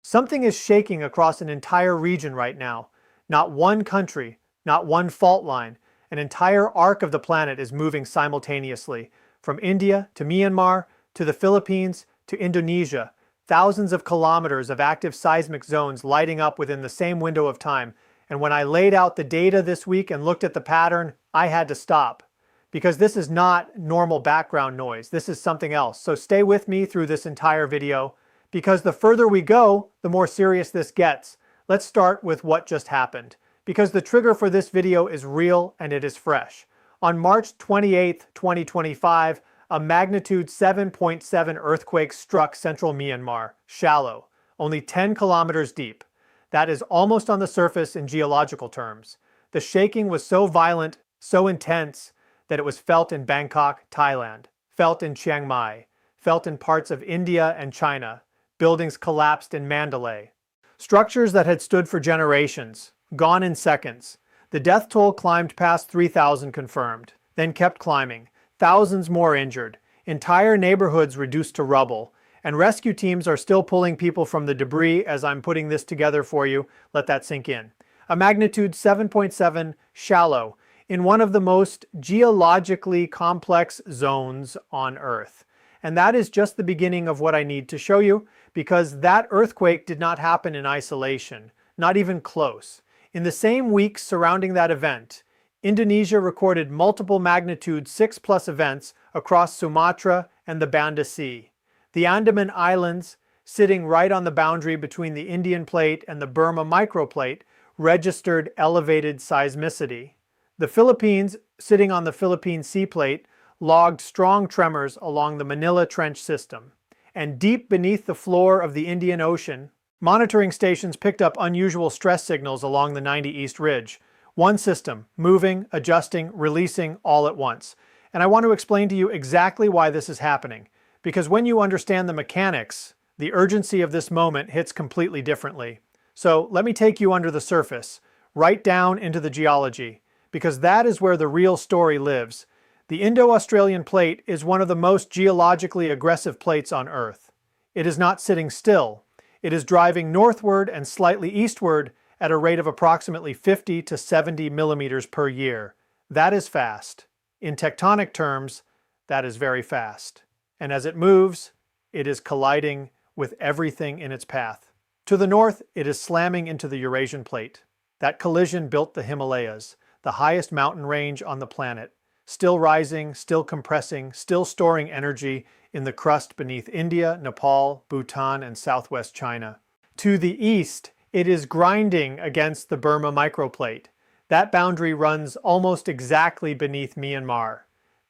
Something is shaking across an entire region right now. Not one country, not one fault line. An entire arc of the planet is moving simultaneously. From India to Myanmar, to the Philippines, to Indonesia. Thousands of kilometers of active seismic zones lighting up within the same window of time. And when I laid out the data this week and looked at the pattern, I had to stop. Because this is not normal background noise. This is something else. So stay with me through this entire video, because the further we go, the more serious this gets. Let's start with what just happened, because the trigger for this video is real and it is fresh. On March 28, 2025, a magnitude 7.7 earthquake struck central Myanmar, shallow, only 10 kilometers deep. That is almost on the surface in geological terms. The shaking was so violent, so intense, that it was felt in Bangkok, Thailand, felt in Chiang Mai, felt in parts of India and China. Buildings collapsed in Mandalay. Structures that had stood for generations, gone in seconds. The death toll climbed past 3,000 confirmed, then kept climbing. Thousands more injured. Entire neighborhoods reduced to rubble. And rescue teams are still pulling people from the debris as I'm putting this together for you. Let that sink in. A magnitude 7.7, shallow, in one of the most geologically complex zones on Earth. And that is just the beginning of what I need to show you, because that earthquake did not happen in isolation, not even close. In the same weeks surrounding that event, Indonesia recorded multiple magnitude 6+ events across Sumatra and the Banda Sea. The Andaman Islands, sitting right on the boundary between the Indian plate and the Burma microplate, registered elevated seismicity. The Philippines, sitting on the Philippine Sea Plate, logged strong tremors along the Manila Trench system. And deep beneath the floor of the Indian Ocean, monitoring stations picked up unusual stress signals along the 90 East Ridge. One system, moving, adjusting, releasing all at once. And I want to explain to you exactly why this is happening. Because when you understand the mechanics, the urgency of this moment hits completely differently. So let me take you under the surface, right down into the geology, because that is where the real story lives. The Indo-Australian plate is one of the most geologically aggressive plates on Earth. It is not sitting still. It is driving northward and slightly eastward at a rate of approximately 50 to 70 millimeters per year. That is fast. In tectonic terms, that is very fast. And as it moves, it is colliding with everything in its path. To the north, it is slamming into the Eurasian plate. That collision built the Himalayas, the highest mountain range on the planet, still rising, still compressing, still storing energy in the crust beneath India, Nepal, Bhutan, and southwest China. To the east, it is grinding against the Burma microplate. That boundary runs almost exactly beneath Myanmar.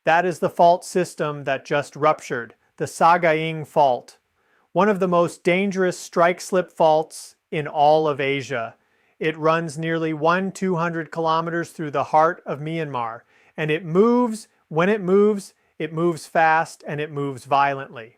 That is the fault system that just ruptured, the Sagaing Fault, one of the most dangerous strike-slip faults in all of Asia. It runs nearly 200 kilometers through the heart of Myanmar, and it moves. When it moves fast and it moves violently.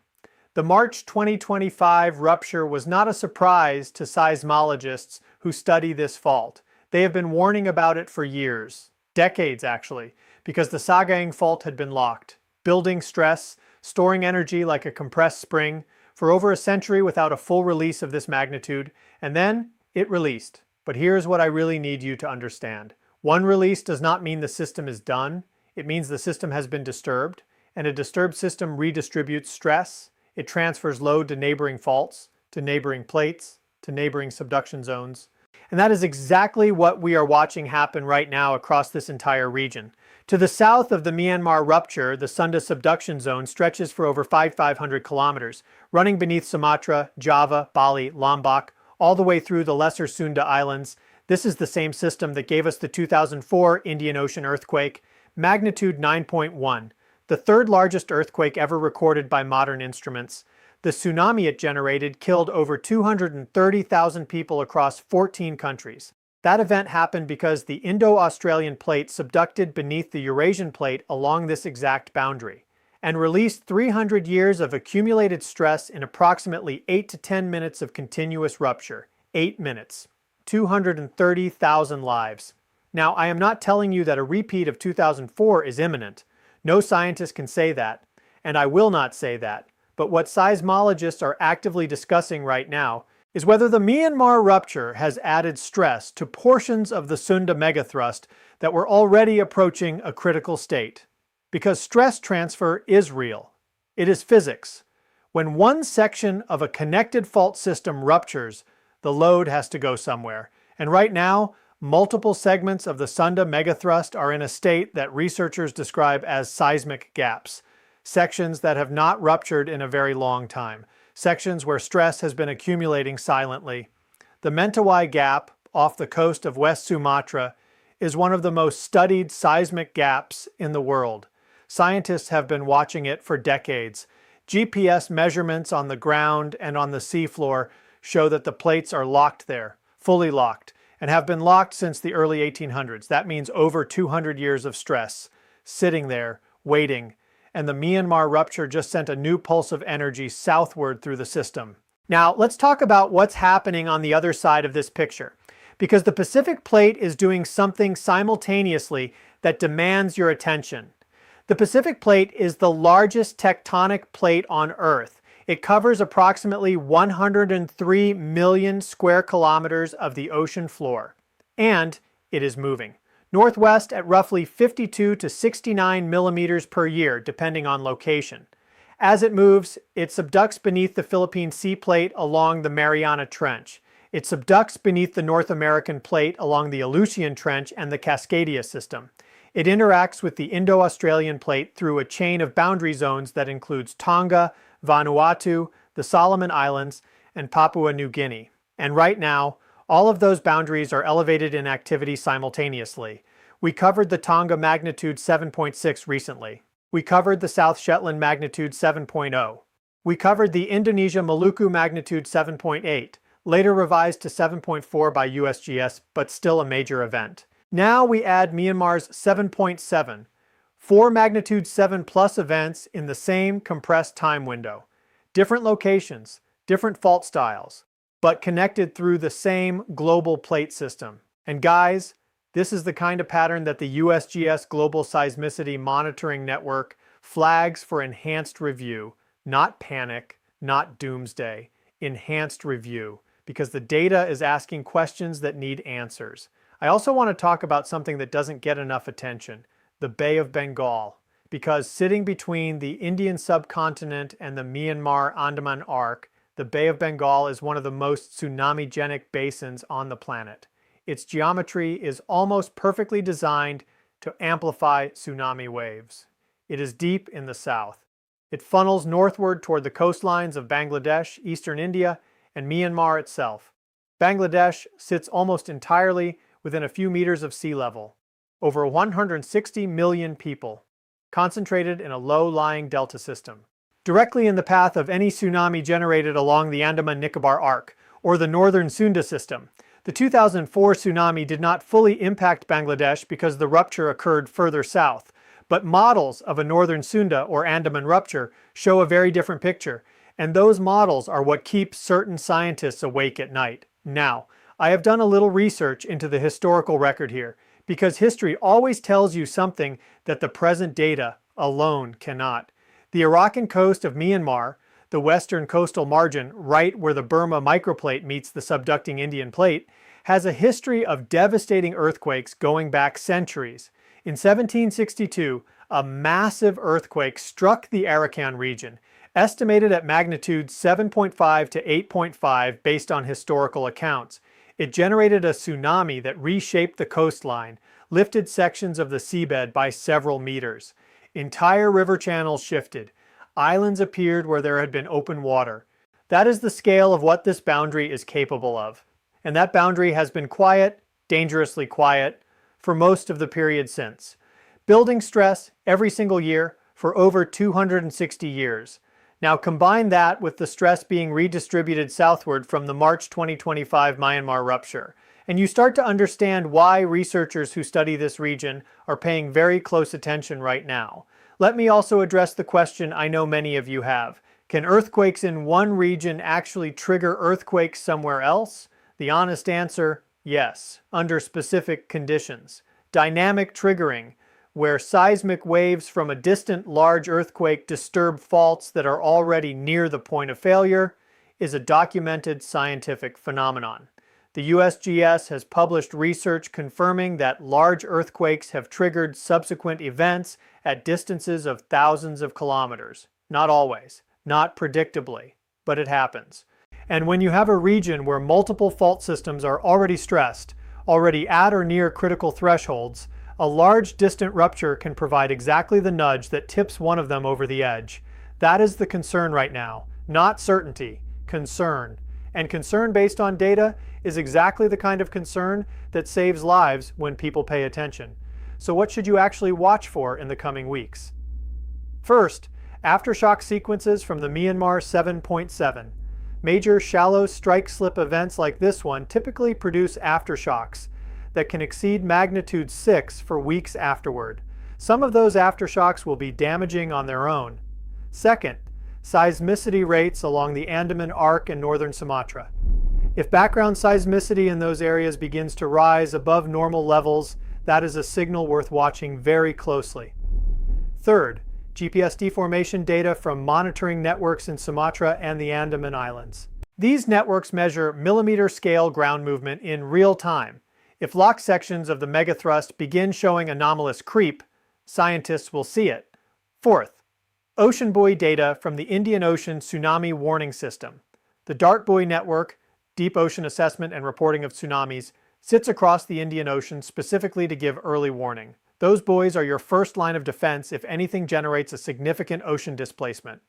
The March 2025 rupture was not a surprise to seismologists who study this fault. They have been warning about it for years, decades actually, because the Sagaing Fault had been locked, building stress, storing energy like a compressed spring, for over a century without a full release of this magnitude, and then it released. But here's what I really need you to understand. One release does not mean the system is done. It means the system has been disturbed, and a disturbed system redistributes stress. It transfers load to neighboring faults, to neighboring plates, to neighboring subduction zones. And that is exactly what we are watching happen right now across this entire region. To the south of the Myanmar rupture, the Sunda subduction zone stretches for over 5,500 kilometers, running beneath Sumatra, Java, Bali, Lombok, all the way through the lesser Sunda Islands. This is the same system that gave us the 2004 Indian Ocean earthquake, magnitude 9.1, the third largest earthquake ever recorded by modern instruments. The tsunami it generated killed over 230,000 people across 14 countries. That event happened because the Indo-Australian plate subducted beneath the Eurasian plate along this exact boundary, and released 300 years of accumulated stress in approximately 8 to 10 minutes of continuous rupture. 8 minutes. 230,000 lives. Now, I am not telling you that a repeat of 2004 is imminent. No scientist can say that, and I will not say that. But what seismologists are actively discussing right now is whether the Myanmar rupture has added stress to portions of the Sunda megathrust that were already approaching a critical state. Because stress transfer is real. It is physics. When one section of a connected fault system ruptures, the load has to go somewhere. And right now, multiple segments of the Sunda megathrust are in a state that researchers describe as seismic gaps, sections that have not ruptured in a very long time, sections where stress has been accumulating silently. The Mentawai Gap, off the coast of West Sumatra, is one of the most studied seismic gaps in the world. Scientists have been watching it for decades. GPS measurements on the ground and on the seafloor show that the plates are locked there, fully locked, and have been locked since the early 1800s. That means over 200 years of stress, sitting there, waiting. And the Myanmar rupture just sent a new pulse of energy southward through the system. Now, let's talk about what's happening on the other side of this picture, because the Pacific Plate is doing something simultaneously that demands your attention. The Pacific Plate is the largest tectonic plate on Earth. It covers approximately 103 million square kilometers of the ocean floor. And it is moving. Northwest at roughly 52 to 69 millimeters per year, depending on location. As it moves, it subducts beneath the Philippine Sea Plate along the Mariana Trench. It subducts beneath the North American Plate along the Aleutian Trench and the Cascadia system. It interacts with the Indo-Australian Plate through a chain of boundary zones that includes Tonga, Vanuatu, the Solomon Islands, and Papua New Guinea. And right now, all of those boundaries are elevated in activity simultaneously. We covered the Tonga magnitude 7.6 recently. We covered the South Shetland magnitude 7.0. We covered the Indonesia Maluku magnitude 7.8, later revised to 7.4 by USGS, but still a major event. Now we add Myanmar's 7.7, 4 magnitude 7 plus events in the same compressed time window. Different locations, different fault styles, but connected through the same global plate system. And guys, this is the kind of pattern that the USGS Global Seismicity Monitoring Network flags for enhanced review, not panic, not doomsday, enhanced review, because the data is asking questions that need answers. I also want to talk about something that doesn't get enough attention, the Bay of Bengal, because sitting between the Indian subcontinent and the Myanmar-Andaman Arc, the Bay of Bengal is one of the most tsunami-genic basins on the planet. Its geometry is almost perfectly designed to amplify tsunami waves. It is deep in the south. It funnels northward toward the coastlines of Bangladesh, eastern India, and Myanmar itself. Bangladesh sits almost entirely within a few meters of sea level. Over 160 million people, concentrated in a low-lying delta system. Directly in the path of any tsunami generated along the Andaman-Nicobar Arc, or the northern Sunda system. The 2004 tsunami did not fully impact Bangladesh because the rupture occurred further south, but models of a northern Sunda or Andaman rupture show a very different picture, and those models are what keep certain scientists awake at night. Now, I have done a little research into the historical record here, because history always tells you something that the present data alone cannot. The Arakan coast of Myanmar, the western coastal margin right where the Burma microplate meets the subducting Indian plate, has a history of devastating earthquakes going back centuries. In 1762, a massive earthquake struck the Arakan region, estimated at magnitude 7.5 to 8.5 based on historical accounts. It generated a tsunami that reshaped the coastline, lifted sections of the seabed by several meters. Entire river channels shifted. Islands appeared where there had been open water. That is the scale of what this boundary is capable of. And that boundary has been quiet, dangerously quiet, for most of the period since. Building stress every single year for over 260 years. Now combine that with the stress being redistributed southward from the March 2025 Myanmar rupture, and you start to understand why researchers who study this region are paying very close attention right now. Let me also address the question I know many of you have. Can earthquakes in one region actually trigger earthquakes somewhere else? The honest answer, yes, under specific conditions. Dynamic triggering, where seismic waves from a distant large earthquake disturb faults that are already near the point of failure, is a documented scientific phenomenon. The USGS has published research confirming that large earthquakes have triggered subsequent events at distances of thousands of kilometers. Not always, not predictably, but it happens. And when you have a region where multiple fault systems are already stressed, already at or near critical thresholds, a large distant rupture can provide exactly the nudge that tips one of them over the edge. That is the concern right now, not certainty, concern. And concern based on data is exactly the kind of concern that saves lives when people pay attention. So what should you actually watch for in the coming weeks? First, aftershock sequences from the Myanmar 7.7. Major shallow strike-slip events like this one typically produce aftershocks that can exceed magnitude 6 for weeks afterward. Some of those aftershocks will be damaging on their own. Second, seismicity rates along the Andaman Arc and northern Sumatra. If background seismicity in those areas begins to rise above normal levels, that is a signal worth watching very closely. Third, GPS deformation data from monitoring networks in Sumatra and the Andaman Islands. These networks measure millimeter-scale ground movement in real time. If lock sections of the megathrust begin showing anomalous creep, scientists will see it. Fourth, ocean buoy data from the Indian Ocean Tsunami Warning System. The DART buoy network, Deep Ocean Assessment and Reporting of Tsunamis, sits across the Indian Ocean specifically to give early warning. Those buoys are your first line of defense if anything generates a significant ocean displacement.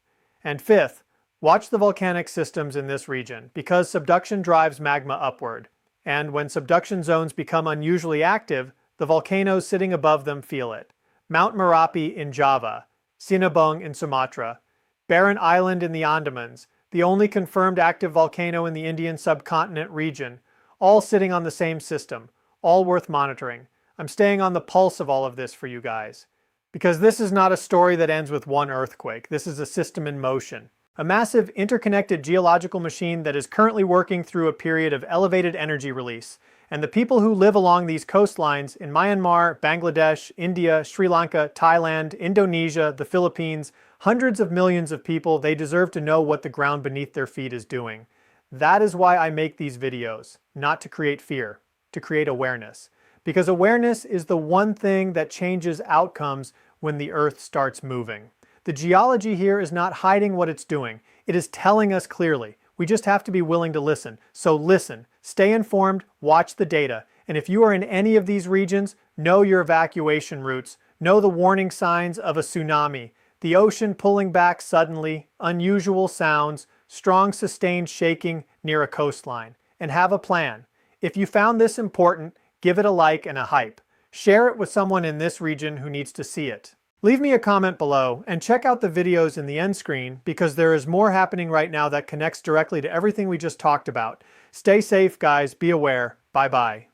And fifth, watch the volcanic systems in this region because subduction drives magma upward. And when subduction zones become unusually active, the volcanoes sitting above them feel it. Mount Merapi in Java, Sinabung in Sumatra, Barren Island in the Andamans, the only confirmed active volcano in the Indian subcontinent region, all sitting on the same system, all worth monitoring. I'm staying on the pulse of all of this for you guys. Because this is not a story that ends with one earthquake. This is a system in motion. A massive interconnected geological machine that is currently working through a period of elevated energy release. And the people who live along these coastlines in Myanmar, Bangladesh, India, Sri Lanka, Thailand, Indonesia, the Philippines, hundreds of millions of people, they deserve to know what the ground beneath their feet is doing. That is why I make these videos, not to create fear, to create awareness. Because awareness is the one thing that changes outcomes when the Earth starts moving. The geology here is not hiding what it's doing. It is telling us clearly. We just have to be willing to listen. So listen, stay informed, watch the data. And if you are in any of these regions, know your evacuation routes. Know the warning signs of a tsunami. The ocean pulling back suddenly, unusual sounds, strong sustained shaking near a coastline. And have a plan. If you found this important, give it a like and a hype. Share it with someone in this region who needs to see it. Leave me a comment below and check out the videos in the end screen because there is more happening right now that connects directly to everything we just talked about. Stay safe, guys. Be aware. Bye-bye.